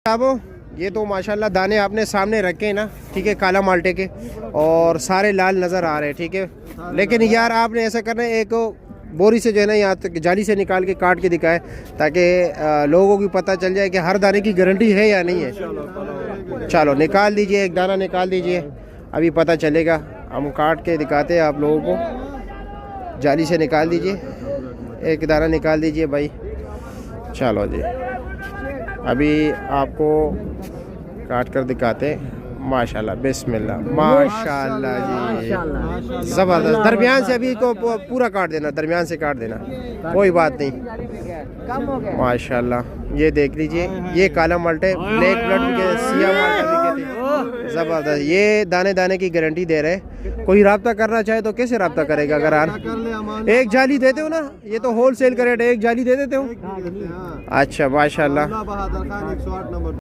साहबो ये तो माशाल्लाह दाने आपने सामने रखे हैं ना, ठीक है, काला माल्टे के, और सारे लाल नज़र आ रहे हैं, ठीक है। लेकिन यार आपने ऐसा करना है, एक बोरी से जो है ना यहाँ तक जाली से निकाल के काट के दिखाए, ताकि लोगों को पता चल जाए कि हर दाने की गारंटी है या नहीं है। चलो निकाल दीजिए, एक दाना निकाल दीजिए, अभी पता चलेगा। हम काट के दिखाते हैं आप लोगों को। जाली से निकाल दीजिए, एक दाना निकाल दीजिए भाई। चलो जी, अभी आपको काट कर दिखाते हैं। माशाल्लाह, बिस्मिल्लाह, माशाल्लाह जी, ज़बरदस्त। दरमियान से अभी को पूरा काट देना, दरमियान से काट देना, कोई बात नहीं। माशाल्लाह, ये देख लीजिए, ये काला माल्टे, ब्लैक ब्लड भी कहते, सिया माल्टा भी कहते हैं। ज़बरदस्त, ये दाने दाने की गारंटी दे रहे हैं। कोई रब्ता करना चाहे तो कैसे रब्ता करेगा? अगर एक जाली देते हो ना, ये तो होल सेल का रेट है, एक जाली दे देते हो। अच्छा माशाल्लाह।